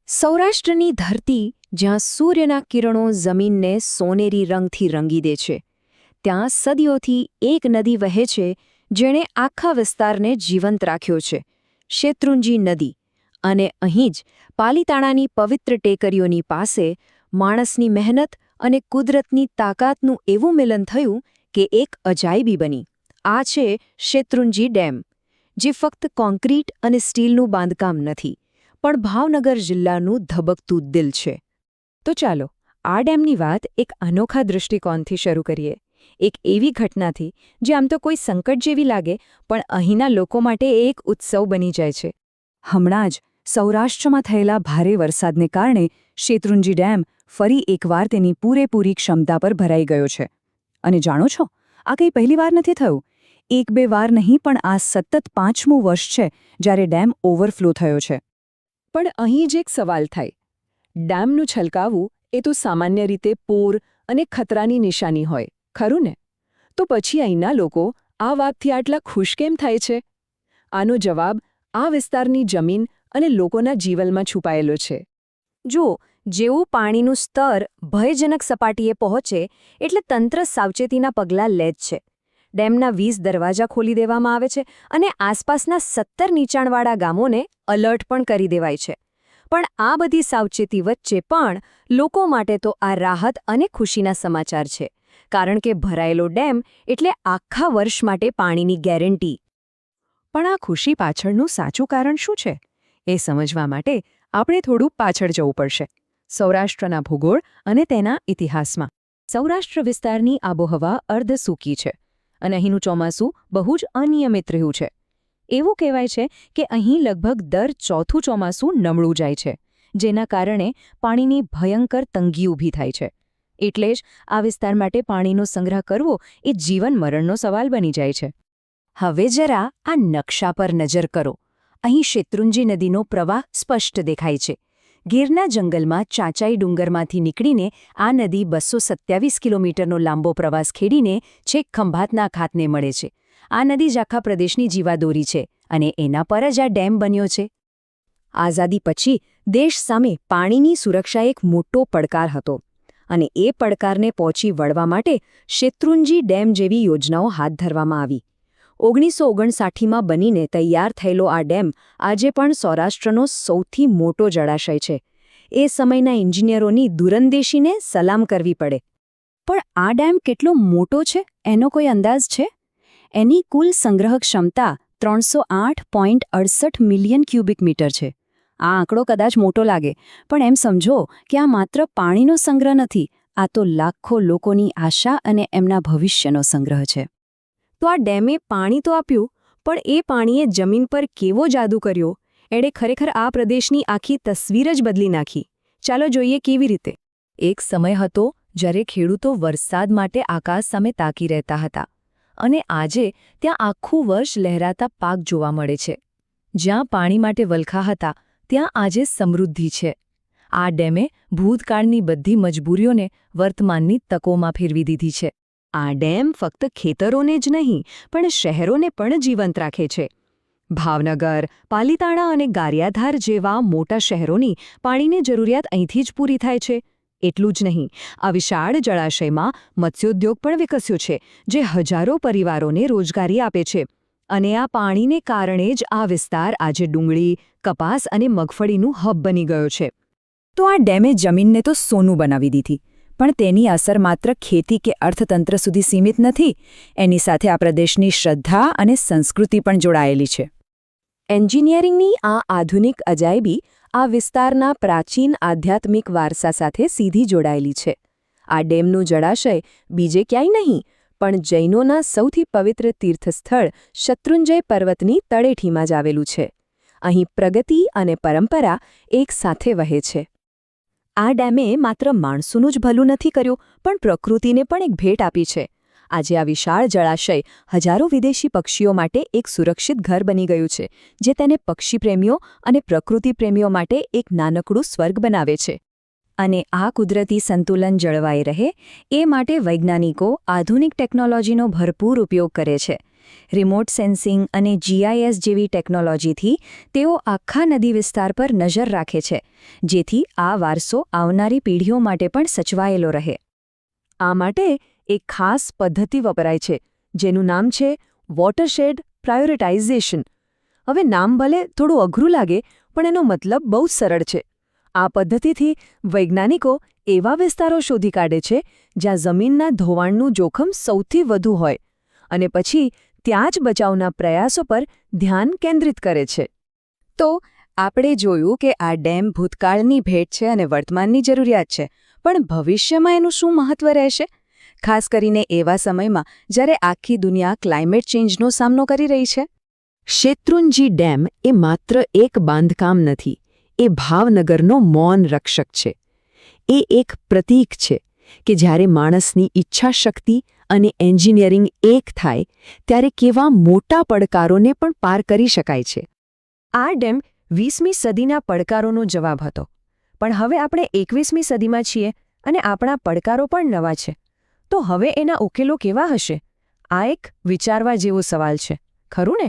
સૌરાષ્ટ્રની ધરતી જ્યાં સૂર્યના કિરણો જમીનને સોનેરી રંગથી રંગી દે છે, ત્યાં સદીઓથી એક નદી વહે છે જેણે આખા વિસ્તારને જીવંત રાખ્યો છે, શેત્રુંજી નદી. અને અહીં જ પાલીતાણાની પવિત્ર ટેકરીઓની પાસે માણસની મહેનત અને કુદરતની તાકાતનું એવું મિલન થયું કે એક અજાયબી બની. આ છે શેત્રુંજી ડેમ, જે ફક્ત કોન્ક્રીટ અને સ્ટીલનું બાંધકામ નથી, પણ ભાવનગર જિલ્લાનું ધબકતું દિલ છે. તો ચાલો આ ડેમની વાત એક અનોખા દૃષ્ટિકોણથી શરૂ કરીએ. એક એવી ઘટનાથી જે આમ તો કોઈ સંકટ જેવી લાગે, પણ અહીંના લોકો માટે એક ઉત્સવ બની જાય છે. હમણાં જ સૌરાષ્ટ્રમાં થયેલા ભારે વરસાદને કારણે શેત્રુંજી ડેમ ફરી એકવાર તેની પૂરેપૂરી ક્ષમતા પર ભરાઈ ગયો છે. અને જાણો છો, આ કંઈ પહેલીવાર નથી થયું. એક બે વાર નહીં, પણ આ સતત 5મું વર્ષ છે જ્યારે ડેમ ઓવરફ્લો થયો છે. પણ અહીં જ એક સવાલ થાય, ડેમનું છલકાવું એ તો સામાન્ય રીતે પૂર અને ખતરાની નિશાની હોય, ખરું ને? તો પછી અહીંના લોકો આ વાતથી આટલા ખુશ કેમ થાય છે? આનો જવાબ આ વિસ્તારની જમીન અને લોકોના જીવનમાં છુપાયેલો છે. જો જેવું પાણીનું સ્તર ભયજનક સપાટીએ પહોંચે એટલે તંત્ર સાવચેતીના પગલાં લે જ છે. ડેમના 20 દરવાજા ખોલી દેવામાં આવે છે અને આસપાસના 17 નીચાણવાળા ગામોને અલર્ટ પણ કરી દેવાય છે. પણ આ બધી સાવચેતી વચ્ચે પણ લોકો માટે તો આ રાહત અને ખુશીના સમાચાર છે, કારણ કે ભરાયેલો ડેમ એટલે આખા વર્ષ માટે પાણીની ગેરંટી. પણ આ ખુશી પાછળનું સાચું કારણ શું છે, એ સમજવા માટે આપણે થોડું પાછળ જવું પડશે, સૌરાષ્ટ્રના ભૂગોળ અને તેના ઇતિહાસમાં. સૌરાષ્ટ્ર વિસ્તારની આબોહવા અર્ધસૂકી છે અને અહીંનું ચોમાસું બહુ જ અનિયમિત રહ્યું છે. એવું કહેવાય છે કે અહીં લગભગ દર ચોથું ચોમાસું નમળું જાય છે, જેના કારણે પાણીની ભયંકર તંગી ઊભી થાય છે. એટલે જ આ વિસ્તાર માટે પાણીનો સંગ્રહ કરવો એ જીવન મરણનો સવાલ બની જાય છે. હવે જરા આ નકશા પર નજર કરો. અહીં શેત્રુંજી નદીનો પ્રવાહ સ્પષ્ટ દેખાય છે. ગીરના જંગલમાં ચાંચાઈ ડુંગરમાંથી નીકળીને આ નદી 227 કિલોમીટરનો લાંબો પ્રવાસ ખેડીને છેક ખંભાતના ખાતને મળે છે. આ નદી જ આખા પ્રદેશની જીવાદોરી છે અને એના પર જ આ ડેમ બન્યો છે. આઝાદી પછી દેશ સામે પાણીની સુરક્ષા એક મોટો પડકાર હતો અને એ પડકારને પહોંચી વળવા માટે શેત્રુંજી ડેમ જેવી યોજનાઓ હાથ ધરવામાં આવી. 1959માં બનીને તૈયાર થયેલો આ ડેમ આજે પણ સૌરાષ્ટ્રનો સૌથી મોટો જળાશય છે. એ સમયના એન્જિનિયરોની દૂરંદેશીને સલામ કરવી પડે. પણ આ ડેમ કેટલો મોટો છે એનો કોઈ અંદાજ છે? એની કુલ સંગ્રહ ક્ષમતા 308.68 મિલિયન ક્યુબિક મીટર છે. આ આંકડો કદાચ મોટો લાગે, પણ એમ સમજો કે આ માત્ર પાણીનો સંગ્રહ નથી, આ તો લાખો લોકોની આશા અને એમના ભવિષ્યનો સંગ્રહ છે. તો આ ડેમે પાણી તો આપ્યું, પણ એ પાણીએ જમીન પર કેવો જાદુ કર્યો, એણે ખરેખર આ પ્રદેશની આખી તસવીર જ બદલી નાખી. ચાલો જોઈએ કેવી રીતે. એક સમય હતો જ્યારે ખેડૂતો વરસાદ માટે આકાશ સામે તાકી રહેતા હતા, અને આજે ત્યાં આખું વર્ષ લહેરાતા પાક જોવા મળે છે. જ્યાં પાણી માટે વલખા હતા, ત્યાં આજે સમૃદ્ધિ છે. આ ડેમે ભૂતકાળની બધી મજબૂરીઓને વર્તમાનની તકોમાં ફેરવી દીધી છે. આ ડેમ ફક્ત ખેતરોને જ નહીં, પણ શહેરોને પણ જીવંત રાખે છે. ભાવનગર, પાલીતાણા અને ગારિયાધાર જેવા મોટા શહેરોની પાણીની જરૂરિયાત અહીંથી જ પૂરી થાય છે. એટલું જ નહીં, આ વિશાળ જળાશયમાં મત્સ્યોદ્યોગ પણ વિકસ્યો છે, જે હજારો પરિવારોને રોજગારી આપે છે. અને આ પાણીને કારણે જ આ વિસ્તાર આજે ડુંગળી, કપાસ અને મગફળીનું હબ બની ગયો છે. તો આ ડેમે જમીનને તો સોનું બનાવી દીધી, પણ તેની અસર માત્ર ખેતી કે અર્થતંત્ર સુધી સીમિત નથી. એની સાથે આ પ્રદેશની શ્રદ્ધા અને સંસ્કૃતિ પણ જોડાયેલી છે. એન્જિનિયરિંગની આ આધુનિક અજાયબી આ વિસ્તારના પ્રાચીન આધ્યાત્મિક વારસા સાથે સીધી જોડાયેલી છે. આ ડેમનું જળાશય બીજે ક્યાંય નહીં, પણ જૈનોના સૌથી પવિત્ર તીર્થસ્થળ શત્રુંજય પર્વતની તળેટીમાં જ આવેલું છે. અહીં પ્રગતિ અને પરંપરા એક સાથે વહે છે. આ ડેમે માત્ર માણસોનું જ ભલું નથી કર્યું, પણ પ્રકૃતિને પણ એક ભેટ આપી છે. આજે આ વિશાળ જળાશય હજારો વિદેશી પક્ષીઓ માટે એક સુરક્ષિત ઘર બની ગયું છે, જે તેને પક્ષીપ્રેમીઓ અને પ્રકૃતિપ્રેમીઓ માટે એક નાનકડું સ્વર્ગ બનાવે છે. અને આ કુદરતી સંતુલન જળવાઈ રહે એ માટે વૈજ્ઞાનિકો આધુનિક ટેકનોલોજીનો ભરપૂર ઉપયોગ કરે છે. રિમોટ સેન્સિંગ અને GIS જેવી ટેકનોલોજીથી તેઓ આખા નદી વિસ્તાર પર નજર રાખે છે, જેથી આ વારસો આવનારી પેઢીઓ માટે પણ સચવાયેલો રહે. આ માટે એક ખાસ પદ્ધતિ વપરાય છે, જેનું નામ છે વોટરશેડ પ્રાયોરિટાઇઝેશન. હવે નામ ભલે થોડું અઘરું લાગે, પણ એનો મતલબ બહુ સરળ છે. આ પદ્ધતિથી વૈજ્ઞાનિકો એવા વિસ્તારો શોધી કાઢે છે જ્યાં જમીનના ધોવાણનું જોખમ સૌથી વધુ હોય, અને પછી ત્યાં જ બચાવના પ્રયાસો પર ધ્યાન કેન્દ્રિત કરે છે. તો આપણે જોયું કે આ ડેમ ભૂતકાળની ભેટ છે અને વર્તમાનની જરૂરિયાત છે, પણ ભવિષ્યમાં એનું શું મહત્વ રહેશે? ખાસ કરીને એવા સમયમાં જ્યારે આખી દુનિયા ક્લાઇમેટ ચેન્જનો સામનો કરી રહી છે. શેત્રુંજી ડેમ એ માત્ર એક બાંધકામ નથી, એ ભાવનગરનો મૌન રક્ષક છે. એ એક પ્રતીક છે કે જ્યારે માણસની ઈચ્છાશક્તિ અને એન્જિનિયરિંગ એક થાય ત્યારે કેવા મોટા પડકારોને પણ પાર કરી શકાય છે. આ ડેમ 20મી સદીના પડકારોનો જવાબ હતો, પણ હવે આપણે 21મી સદીમાં છીએ અને આપણા પડકારો પણ નવા છે. તો હવે એના ઉકેલો કેવા હશે? આ એક વિચારવા જેવો સવાલ છે, ખરું ને?